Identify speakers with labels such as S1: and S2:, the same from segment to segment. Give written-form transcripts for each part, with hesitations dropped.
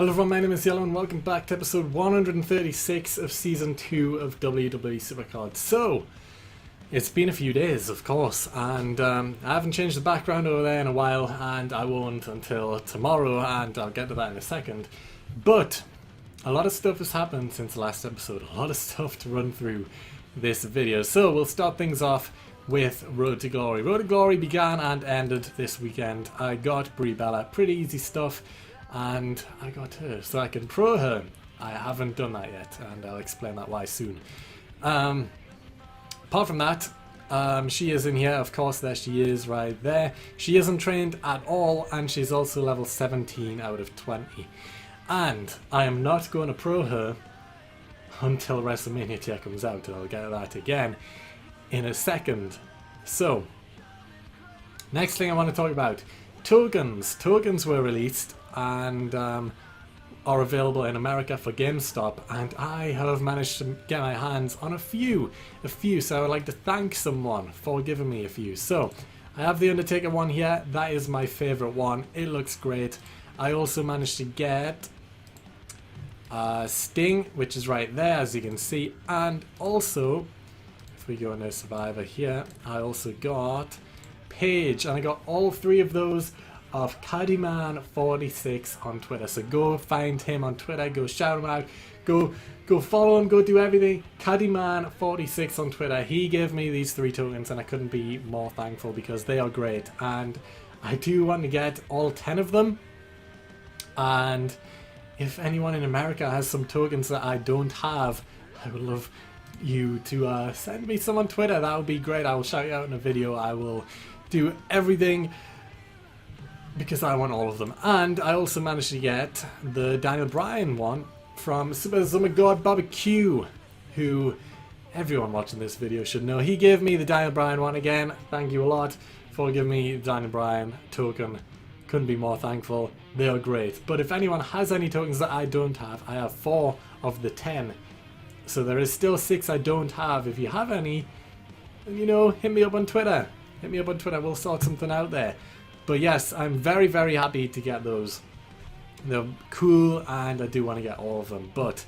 S1: Hello everyone, my name is Yellow and welcome back to episode 136 of Season 2 of WWE Supercard. So, it's been a few days, of course, and I haven't changed the background over there in a while, and I won't until tomorrow, and I'll get to that in a second. But, a lot of stuff has happened since the last episode, a lot of stuff to run through this video. So, we'll start things off with Road to Glory. Road to Glory began and ended this weekend. I got Brie Bella, pretty easy stuff. And I got her, so I can pro her. I haven't done that yet, and I'll explain that why soon. Apart from that, she is in here, of course, there she is right there. She isn't trained at all, and she's also level 17 out of 20. And I am not going to pro her until WrestleMania 10 comes out, and I'll get to that again in a second. So, next thing I want to talk about, tokens. Tokens were released and are available in America for GameStop, and I have managed to get my hands on a few, so I would like to thank someone for giving me a few. So I have the Undertaker one here, that is my favourite one, it looks great. I also managed to get Sting, which is right there as you can see, and also if we go into Survivor here, I also got Paige, and I got all three of those of Caddyman46 on Twitter. So go find him on Twitter, go shout him out, go follow him, go do everything. Caddyman46 on Twitter. He gave me these three tokens and I couldn't be more thankful because they are great. And I do want to get all 10 of them. And if anyone in America has some tokens that I don't have, I would love you to send me some on Twitter. That would be great. I will shout you out in a video. I will do everything because I want all of them. And I also managed to get the Daniel Bryan one from Super Summer God Barbecue, who everyone watching this video should know. He gave me the Daniel Bryan one again. Thank you a lot for giving me the Daniel Bryan token. Couldn't be more thankful. They are great. But if anyone has any tokens that I don't have, I have 4 of the 10. So there is still 6 I don't have. If you have any, then, you know, hit me up on Twitter. Hit me up on Twitter. We'll sort something out there. But yes, I'm very, very happy to get those. They're cool and I do want to get all of them. But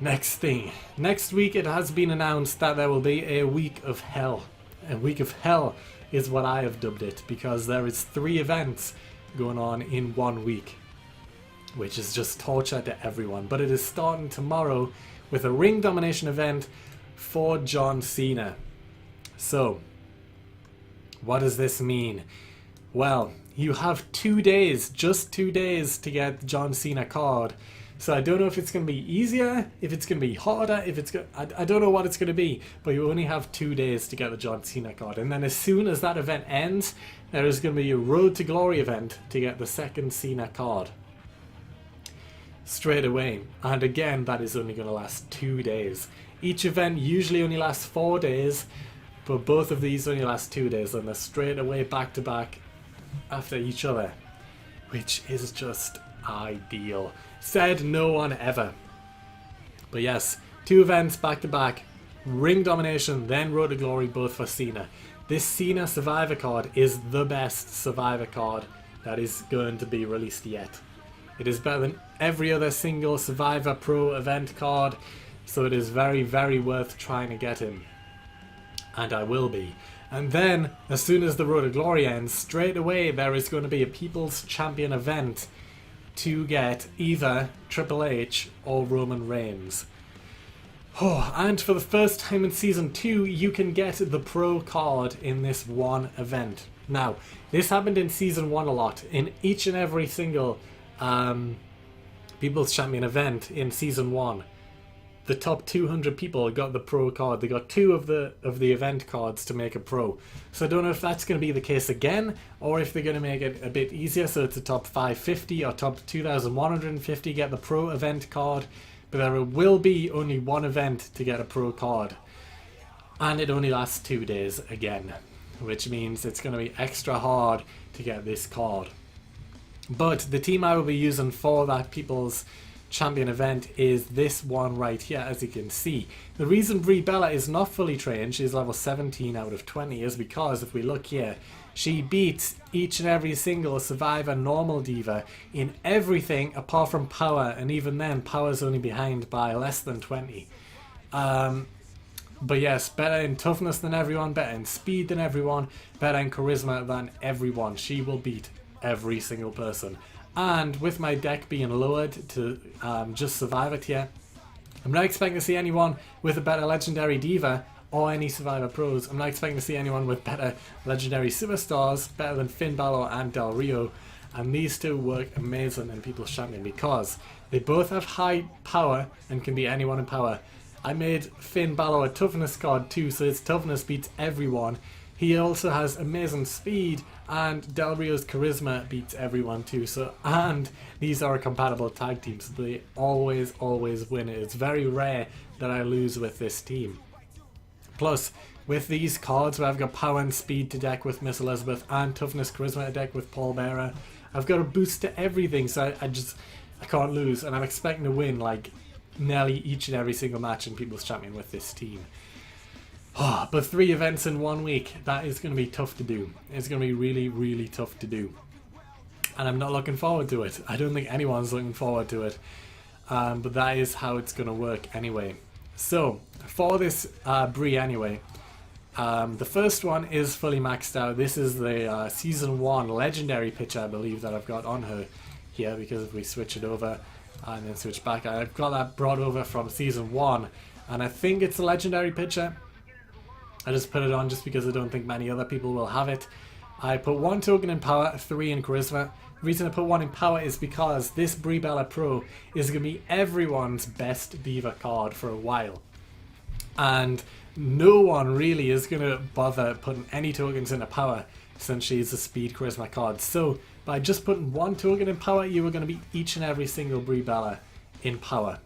S1: next thing. Next week it has been announced that there will be a week of hell. A week of hell is what I have dubbed it, because there is 3 events going on in 1 week, which is just torture to everyone. But it is starting tomorrow with a ring domination event for John Cena. So, what does this mean? Well, you have 2 days, just 2 days to get the John Cena card. So I don't know if it's going to be easier, if it's going to be harder, if it's I don't know what it's going to be, but you only have 2 days to get the John Cena card. And then as soon as that event ends, there is going to be a Road to Glory event to get the second Cena card. Straight away. And again, that is only going to last 2 days. Each event usually only lasts 4 days, but both of these only last 2 days, and they're straight away back to back after each other, which is just ideal. Said no one ever. But yes, 2 events back to back, ring domination, then Road to Glory, both for Cena. This Cena Survivor card is the best Survivor card that is going to be released yet. It is better than every other single Survivor Pro event card, so it is very, very worth trying to get him. And I will be. And then, as soon as the Road to Glory ends, straight away there is going to be a People's Champion event to get either Triple H or Roman Reigns. Oh, and for the first time in Season 2, you can get the Pro card in this one event. Now, this happened in Season 1 a lot. In each and every single People's Champion event in Season 1, the top 200 people got the Pro card. They got 2 of the event cards to make a Pro. So I don't know if that's going to be the case again, or if they're going to make it a bit easier, so it's a top 550 or top 2,150 get the Pro event card. But there will be only 1 event to get a Pro card. And it only lasts 2 days again, which means it's going to be extra hard to get this card. But the team I will be using for that People's Champion event is this one right here, as you can see. The reason Brie Bella is not fully trained, she's level 17 out of 20, is because if we look here, she beats each and every single Survivor normal diva in everything apart from power, and even then power's only behind by less than 20. But yes, better in toughness than everyone, better in speed than everyone, better in charisma than everyone. She will beat every single person. And with my deck being lowered to just Survivor tier, I'm not expecting to see anyone with a better Legendary Diva or any Survivor Pros. I'm not expecting to see anyone with better Legendary Superstars, better than Finn Balor and Del Rio. And these two work amazing in People's Champion because they both have high power and can beat anyone in power. I made Finn Balor a toughness card too, so his toughness beats everyone. He also has amazing speed, and Del Rio's charisma beats everyone too. So, and these are a compatible tag team, so they always win. It's very rare that I lose with this team. Plus, with these cards where I've got power and speed to deck with Miss Elizabeth and toughness charisma to deck with Paul Bearer, I've got a boost to everything, so I can't lose, and I'm expecting to win like nearly each and every single match in People's Champion with this team. Oh, but 3 events in 1 week, that is going to be tough to do. It's going to be really tough to do. And I'm not looking forward to it. I don't think anyone's looking forward to it. But that is how it's going to work anyway. So, for this Brie anyway, the first one is fully maxed out. This is the Season 1 Legendary picture, I believe, that I've got on her here, because if we switch it over and then switch back, I've got that brought over from Season 1, and I think it's a Legendary picture. I just put it on just because I don't think many other people will have it. I put 1 token in power, 3 in charisma. The reason I put 1 in power is because this Brie Bella Pro is going to be everyone's best diva card for a while. And no one really is going to bother putting any tokens into power since she's a speed charisma card. So by just putting 1 token in power, you are going to beat each and every single Brie Bella in power.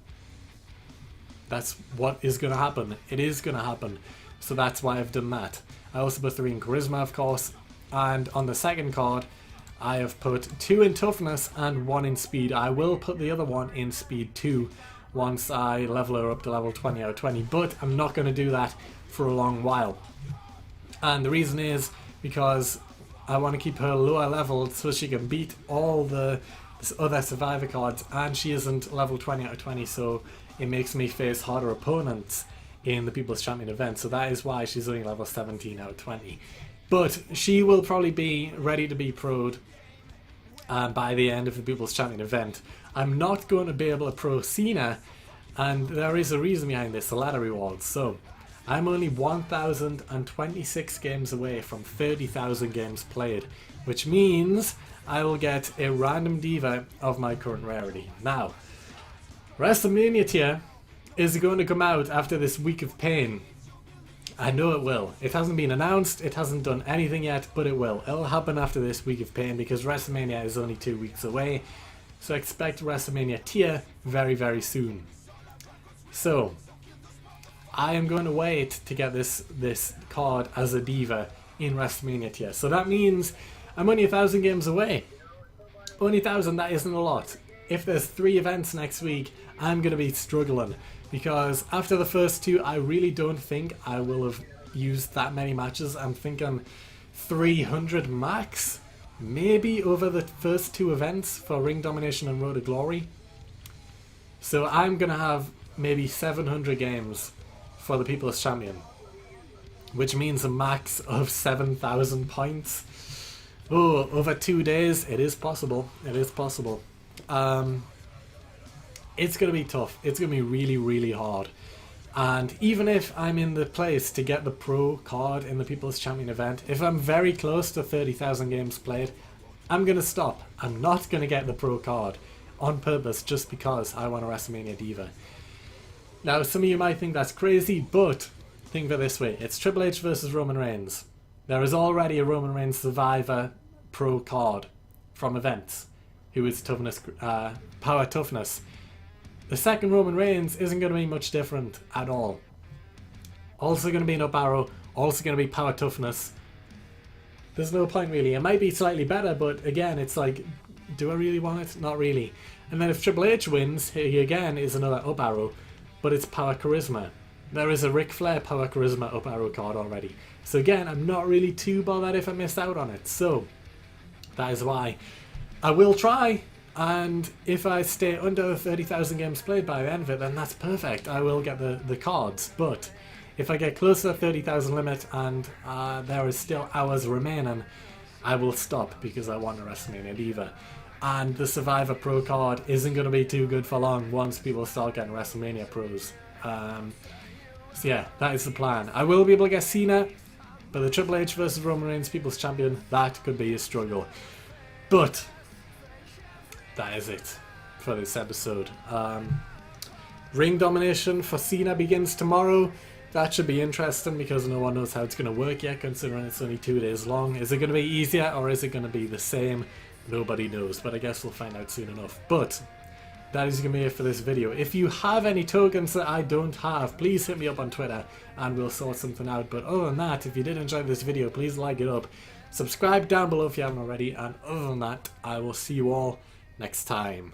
S1: That's what is going to happen. It is going to happen. So that's why I've done that. I also put 3 in charisma, of course. And on the second card, I have put 2 in toughness and 1 in speed. I will put the other one in speed too once I level her up to level 20 out of 20. But I'm not going to do that for a long while. And the reason is because I want to keep her lower leveled so she can beat all the other Survivor cards. And she isn't level 20 out of 20, so it makes me face harder opponents in the People's Champion event. So that is why she's only level 17 out of 20. But she will probably be ready to be pro'd by the end of the People's Champion event. I'm not going to be able to pro Cena, and there is a reason behind this, the ladder rewards. So I'm only 1,026 games away from 30,000 games played, which means I will get a random diva of my current rarity. Now, WrestleMania tier is going to come out after this week of pain. I know it will. It hasn't been announced, it hasn't done anything yet, but it will. It'll happen after this week of pain because WrestleMania is only 2 weeks away. So expect WrestleMania tier very soon. So, I am going to wait to get this card as a diva in WrestleMania tier. So that means I'm only 1,000 games away. Only 1,000, that isn't a lot. If there's 3 events next week, I'm going to be struggling. Because after the first 2, I really don't think I will have used that many matches. I'm thinking 300 max, maybe over the first 2 events for Ring Domination and Road to Glory. So I'm going to have maybe 700 games for the People's Champion, which means a max of 7,000 points. Oh, over 2 days, it is possible. It is possible. It's going to be tough. It's going to be really hard. And even if I'm in the place to get the pro card in the People's Champion event, if I'm very close to 30,000 games played, I'm going to stop. I'm not going to get the pro card on purpose just because I want a WrestleMania diva. Now, some of you might think that's crazy, but think of it this way. It's Triple H versus Roman Reigns. There is already a Roman Reigns Survivor pro card from events, who is toughness, power toughness. The second Roman Reigns isn't going to be much different at all. Also going to be an up arrow, also going to be power toughness. There's no point really. It might be slightly better, but again, it's like Do I really want it? Not really. And then if Triple H wins, he again is another up arrow, but it's Power Charisma. There is a Ric Flair Power Charisma up arrow card already. So again, I'm not really too bothered if I missed out on it. So that is why I will try. And if I stay under 30,000 games played by the end of it, then that's perfect. I will get the cards. But if I get close to the 30,000 limit and there is still hours remaining, I will stop because I want a WrestleMania Diva. And the Survivor Pro card isn't going to be too good for long once people start getting WrestleMania Pros. So yeah, that is the plan. I will be able to get Cena, but the Triple H versus Roman Reigns People's Champion, that could be a struggle. But that is it for this episode. Ring domination for Cena begins tomorrow. That should be interesting because no one knows how it's going to work yet, considering it's only 2 days long. Is it going to be easier or is it going to be the same? Nobody knows, but I guess we'll find out soon enough. But that is going to be it for this video. If you have any tokens that I don't have, please hit me up on Twitter and we'll sort something out. But other than that, if you did enjoy this video, please like it up. Subscribe down below if you haven't already. And other than that, I will see you all next time.